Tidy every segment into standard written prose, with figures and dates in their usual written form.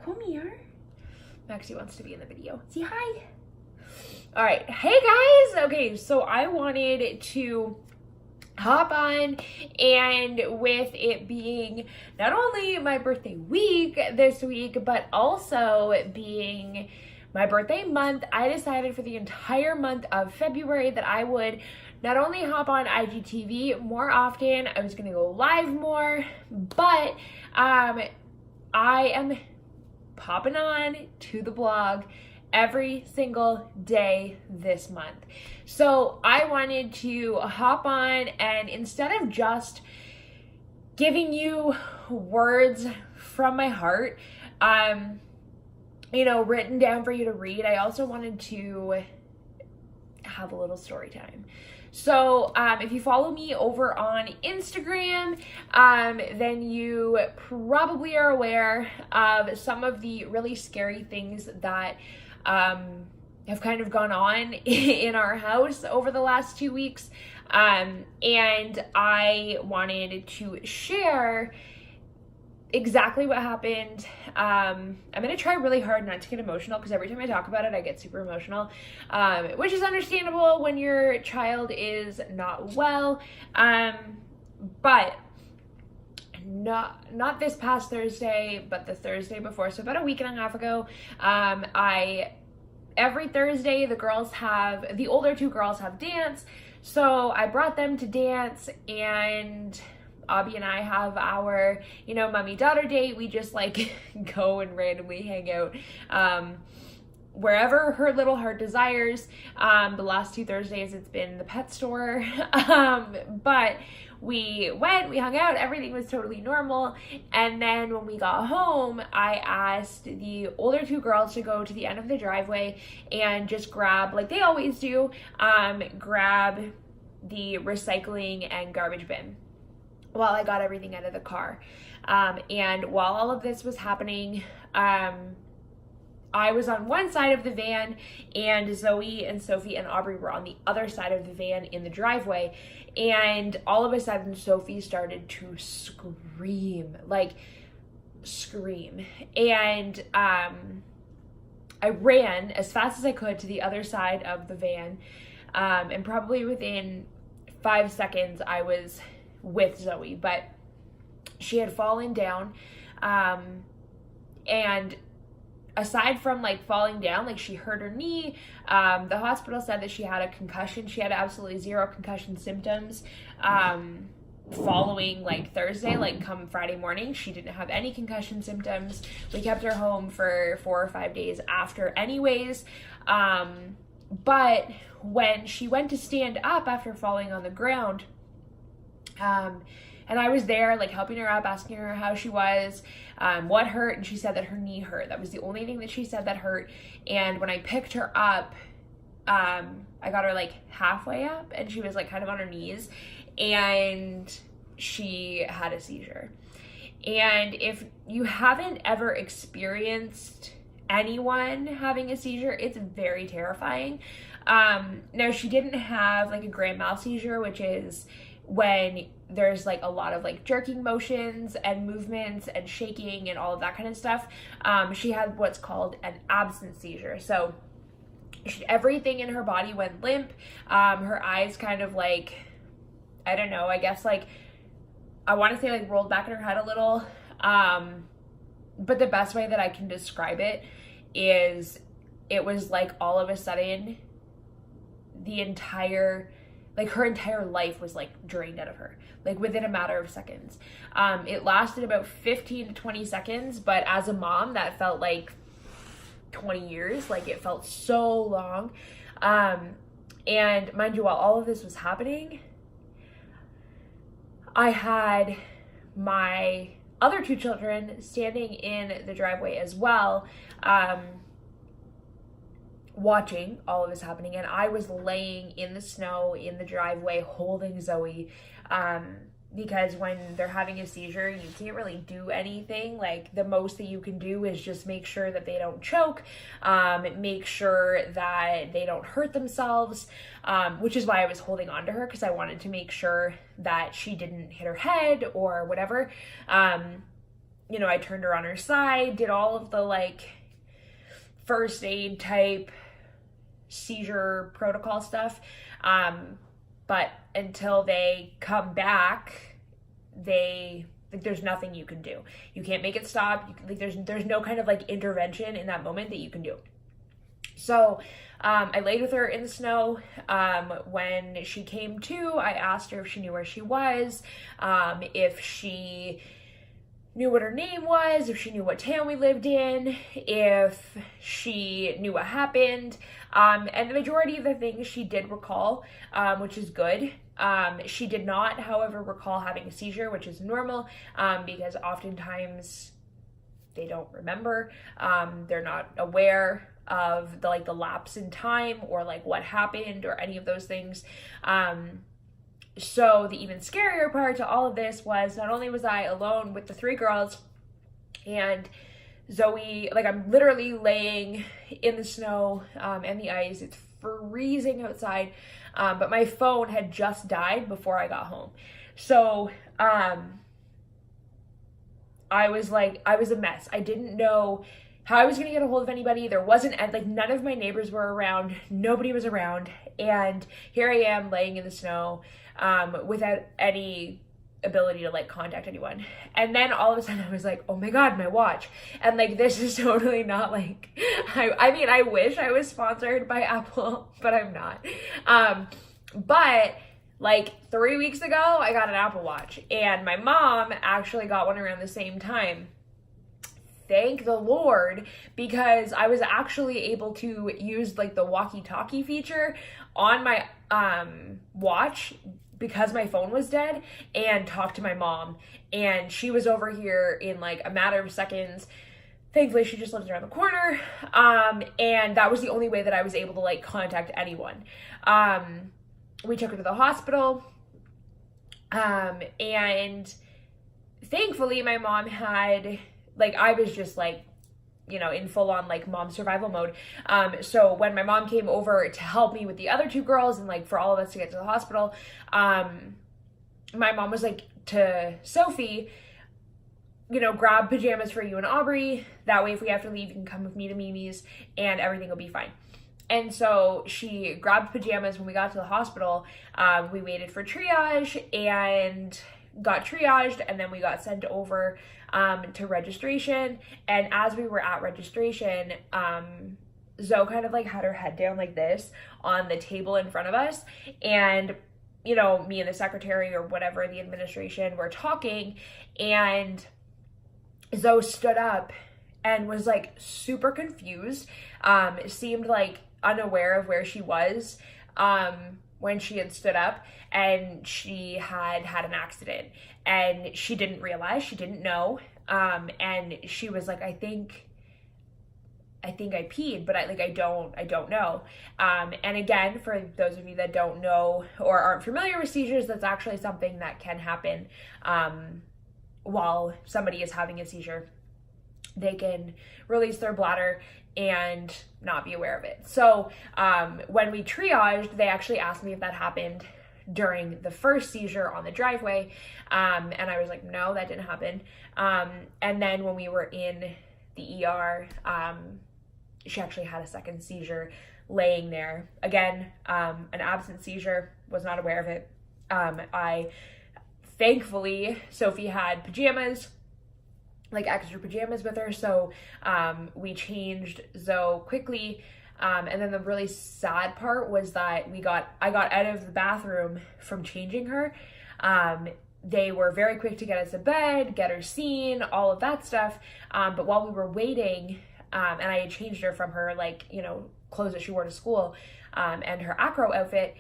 Come here. Maxie wants to be in the video. Say hi. All right. Hey, guys. Okay, so I wanted to hop on, and with it being not only my birthday week this week, but also being my birthday month, I decided for the entire month of February that I would not only hop on IGTV more often, I was gonna go live more, but I am popping on to the blog every single day this month. So I wanted to hop on, and instead of just giving you words from my heart, written down for you to read, I also wanted to have a little story time. So if you follow me over on Instagram, then you probably are aware of some of the really scary things that have kind of gone on in our house over the last 2 weeks. And I wanted to share exactly what happened. I'm gonna try really hard not to get emotional, because every time I talk about it, I get super emotional, which is understandable when your child is not well. But not this past Thursday, but the Thursday before, so about a week and a half ago, every Thursday the older two girls have dance, so I brought them to dance, and Abby and I have our, mommy-daughter date. We just go and randomly hang out wherever her little heart desires. The last 2 Thursdays it's been the pet store, but we went, we hung out, everything was totally normal. And then when we got home, I asked the older 2 girls to go to the end of the driveway and just grab, like they always do, grab the recycling and garbage bin while I got everything out of the car. And while all of this was happening, I was on one side of the van, and Zoe and Sophie and Aubrey were on the other side of the van in the driveway. And all of a sudden, Sophie started to scream. And I ran as fast as I could to the other side of the van. And probably within 5 seconds, I was with Zoe, but she had fallen down. And aside from falling down, she hurt her knee. The hospital said that she had a concussion. She had absolutely 0 concussion symptoms following Thursday. Come Friday morning, she didn't have any concussion symptoms. We kept her home for 4 or 5 days after anyways. But when she went to stand up after falling on the ground, and I was there helping her up, asking her how she was, what hurt, and she said that her knee hurt. That was the only thing that she said that hurt. And when I picked her up, I got her halfway up, and she was kind of on her knees, and she had a seizure. And if you haven't ever experienced anyone having a seizure, it's very terrifying. Now, she didn't have a grand mal seizure, which is when there's a lot of jerking motions and movements and shaking and all of that kind of stuff. She had what's called an absent seizure. So everything in her body went limp. Her eyes kind of I don't know, I guess I want to say rolled back in her head a little. But the best way that I can describe it is it was all of a sudden the entire her entire life was drained out of her, within a matter of seconds. It lasted about 15 to 20 seconds, but as a mom, that felt 20 years. It felt so long. And mind you, while all of this was happening, I had my other 2 children standing in the driveway as well, watching all of this happening, and I was laying in the snow in the driveway holding Zoe, because when they're having a seizure, you can't really do anything. The most that you can do is just make sure that they don't choke, make sure that they don't hurt themselves, which is why I was holding on to her, because I wanted to make sure that she didn't hit her head or whatever. you know, I turned her on her side, did all of the like first aid type seizure protocol stuff. But until they come back, there's nothing you can do. You can't make it stop. There's no kind of like intervention in that moment that you can do. So I laid with her in the snow. When she came to, I asked her if she knew where she was, if she knew what her name was, if she knew what town we lived in, if she knew what happened. And the majority of the things she did recall, which is good. She did not, however, recall having a seizure, which is normal, because oftentimes they don't remember. They're not aware of the lapse in time or like what happened or any of those things. So the even scarier part to all of this was not only was I alone with the 3 girls and Zoe, like I'm literally laying in the snow and the ice. It's freezing outside, but my phone had just died before I got home. So I was a mess. I didn't know how I was going to get a hold of anybody. There wasn't, like, none of my neighbors were around. Nobody was around. And here I am laying in the snow without any ability to like contact anyone. And then all of a sudden I was like, oh my God, my watch. And like, this is totally not like, I mean, I wish I was sponsored by Apple, but I'm not. But like 3 weeks ago, I got an Apple Watch and my mom actually got one around the same time. Thank the Lord, because I was actually able to use like the walkie-talkie feature on my watch because my phone was dead and talk to my mom. And she was over here in like a matter of seconds. Thankfully, she just lives around the corner. And that was the only way that I was able to like contact anyone. We took her to the hospital. And thankfully my mom had, like, I was just like, you know, in full on like mom survival mode. So when my mom came over to help me with the other 2 girls and like for all of us to get to the hospital, my mom was like to Sophie, you know, grab pajamas for you and Aubrey. That way, if we have to leave, you can come with me to Mimi's and everything will be fine. And so she grabbed pajamas. When we got to the hospital, we waited for triage and got triaged, and then we got sent over to registration. And as we were at registration, Zoe kind of like had her head down like this on the table in front of us, and you know, me and the secretary or whatever, the administration, were talking, and Zoe stood up and was like super confused, seemed like unaware of where she was when she had stood up, and she had had an accident and she didn't realize, she didn't know, and she was like, I think I peed, but I don't know. And again, for those of you that don't know or aren't familiar with seizures, that's actually something that can happen while somebody is having a seizure. They can release their bladder and not be aware of it. So when we triaged, they actually asked me if that happened during the first seizure on the driveway. And I was like, no, that didn't happen. And then when we were in the ER, she actually had a second seizure laying there. Again, an absent seizure, was not aware of it. Thankfully, Sophie had pajamas, like extra pajamas with her, so we changed Zoe quickly. And then the really sad part was that I got out of the bathroom from changing her. They were very quick to get us to bed, get her seen, all of that stuff. But while we were waiting, and I had changed her from her, like, you know, clothes that she wore to school, and her acro outfit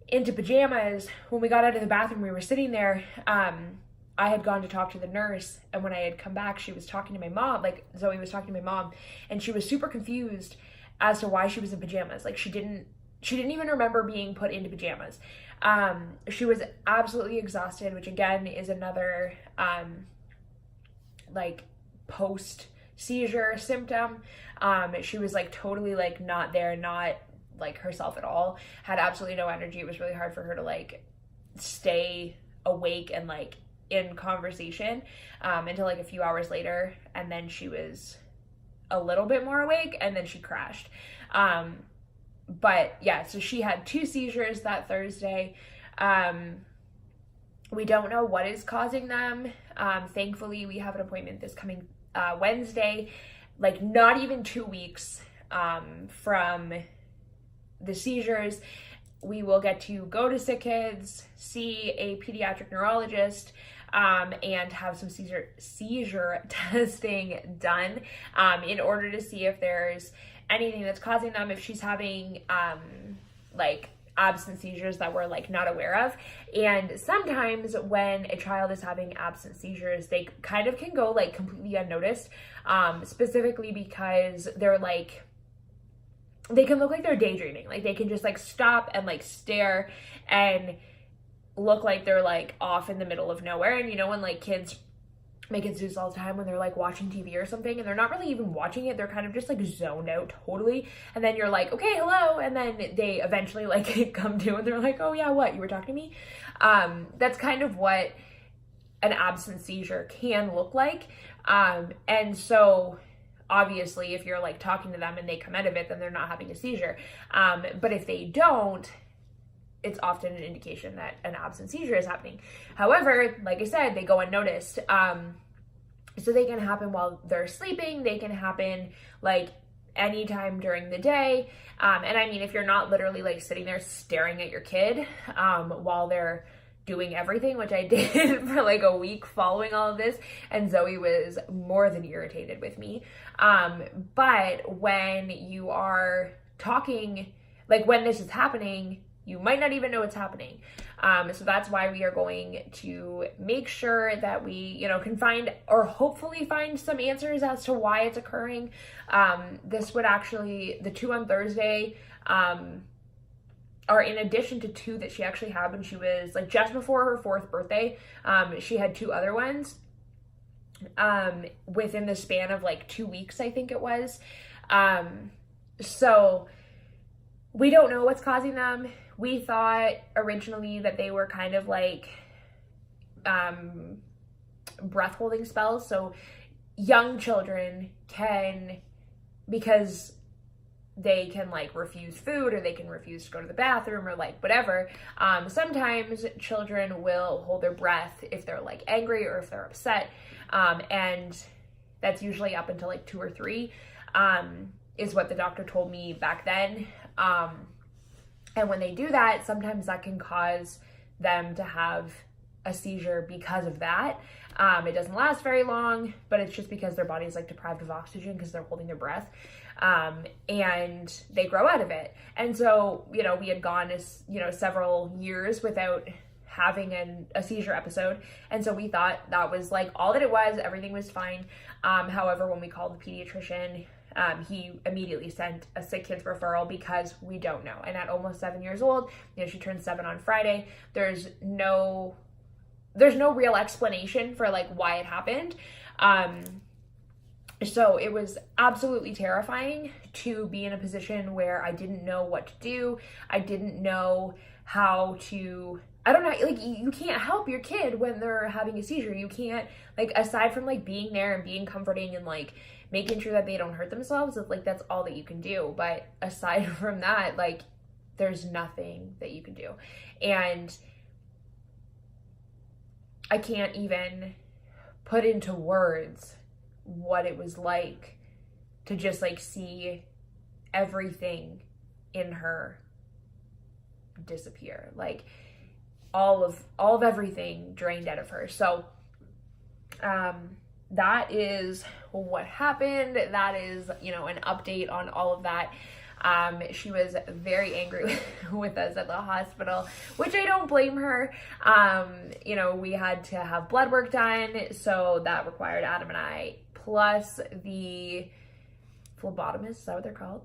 into pajamas, when we got out of the bathroom, we were sitting there, I had gone to talk to the nurse, and when I had come back, she was talking to my mom, like Zoe was talking to my mom, and she was super confused as to why she was in pajamas. Like, she didn't even remember being put into pajamas. She was absolutely exhausted, which again is another like post seizure symptom. She was like totally like not there, not like herself at all, had absolutely no energy. It was really hard for her to like stay awake and like in conversation until like a few hours later, and then she was a little bit more awake, and then she crashed. But yeah, so she had 2 seizures that Thursday. We don't know what is causing them. Thankfully, we have an appointment this coming Wednesday, like not even 2 weeks from the seizures. We will get to go to Sick Kids, see a pediatric neurologist, and have some seizure testing done in order to see if there's anything that's causing them, if she's having like absent seizures that we're like not aware of. And sometimes when a child is having absent seizures, they kind of can go like completely unnoticed, specifically because they're like, they can look like they're daydreaming. Like they can just like stop and like stare and look like they're like off in the middle of nowhere. And you know, when like kids, my kids do this all the time when they're like watching TV or something and they're not really even watching it, they're kind of just like zoned out totally, and then you're like, okay, hello, and then they eventually like come to and they're like, oh yeah, what, you were talking to me? That's kind of what an absent seizure can look like. And so obviously if you're like talking to them and they come out of it, then they're not having a seizure. But if they don't, it's often an indication that an absent seizure is happening. However, like I said, they go unnoticed. So they can happen while they're sleeping. They can happen like anytime during the day. And I mean, if you're not literally like sitting there staring at your kid while they're doing everything, which I did for like a week following all of this, and Zoe was more than irritated with me. But when you are talking, like when this is happening, you might not even know it's happening. So that's why we are going to make sure that we, you know, can find or hopefully find some answers as to why it's occurring. This would actually, the 2 on Thursday, are in addition to 2 that she actually had when she was like just before her 4th birthday. She had 2 other ones within the span of like 2 weeks, I think it was. So we don't know what's causing them. We thought originally that they were kind of like breath holding spells. So young children can, because they can like refuse food or they can refuse to go to the bathroom or like whatever. Sometimes children will hold their breath if they're like angry or if they're upset. And that's usually up until like 2 or 3, is what the doctor told me back then. And when they do that, sometimes that can cause them to have a seizure because of that. It doesn't last very long, but it's just because their body is like deprived of oxygen because they're holding their breath. And they grow out of it. And so, you know, we had gone, you know, several years without having a seizure episode. And so we thought that was like all that it was. Everything was fine. However, when we called the pediatrician, he immediately sent a Sick Kids referral because we don't know. And at almost 7 years old, you know, she turned 7 on Friday. There's no real explanation for like why it happened. So it was absolutely terrifying to be in a position where I didn't know what to do. I didn't know how to, I don't know, like you can't help your kid when they're having a seizure. You can't, like, aside from like being there and being comforting and like making sure that they don't hurt themselves, like that's all that you can do. But aside from that, like there's nothing that you can do. And I can't even put into words what it was like to just like see everything in her disappear, like all of everything drained out of her. So that is what happened. That is, you know, an update on all of that. She was very angry with us at the hospital, which I don't blame her. You know, we had to have blood work done, so that required Adam and I, plus the phlebotomist, is that what they're called?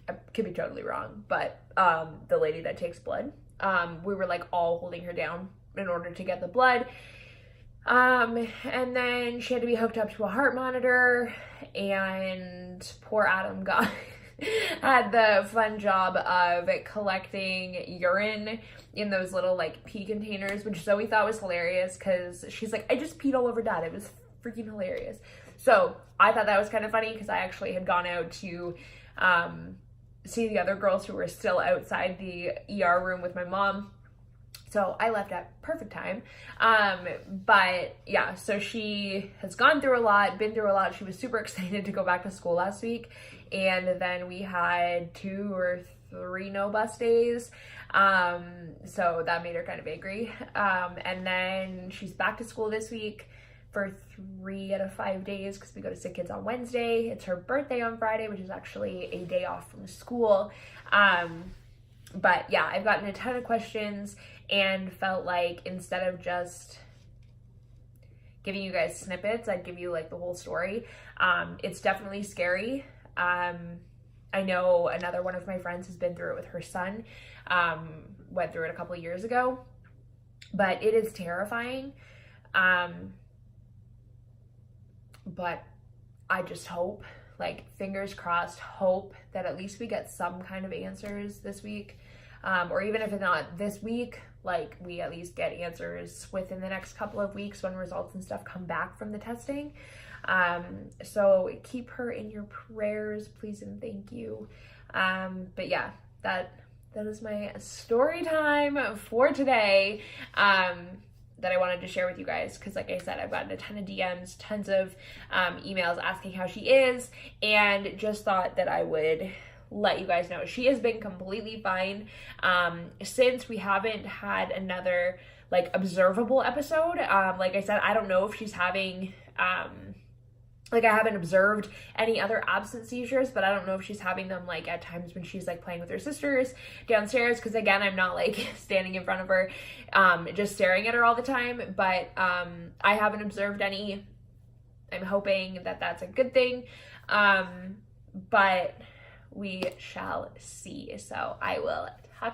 I could be totally wrong, but the lady that takes blood, we were like all holding her down in order to get the blood. And then she had to be hooked up to a heart monitor, and poor Adam got had the fun job of collecting urine in those little like pee containers, which Zoe thought was hilarious because she's like, I just peed all over Dad. It was freaking hilarious. So I thought that was kind of funny because I actually had gone out to see the other girls who were still outside the ER room with my mom. So I left at perfect time. But yeah, so she has gone through a lot, been through a lot. She was super excited to go back to school last week. And then we had 2 or 3 no bus days. So that made her kind of angry. And then she's back to school this week for 3 out of 5 days because we go to Sick Kids on Wednesday. It's her birthday on Friday, which is actually a day off from school. But yeah, I've gotten a ton of questions and felt like instead of just giving you guys snippets, I'd give you like the whole story. It's definitely scary. I know another one of my friends has been through it with her son, went through it a couple of years ago, but it is terrifying. But I just hope, like, fingers crossed, hope that at least we get some kind of answers this week. Or even if it's not this week, like, we at least get answers within the next couple of weeks when results and stuff come back from the testing. So keep her in your prayers, please and thank you. But yeah, that is my story time for today. That I wanted to share with you guys because, like I said, I've gotten a ton of DMs, tons of emails asking how she is, and just thought that I would let you guys know. She has been completely fine since we haven't had another like observable episode. Like I said, I don't know if she's having like, I haven't observed any other absent seizures, but I don't know if she's having them like at times when she's like playing with her sisters downstairs, because again, I'm not like standing in front of her just staring at her all the time. But I haven't observed any. I'm hoping that that's a good thing, but we shall see. So I will talk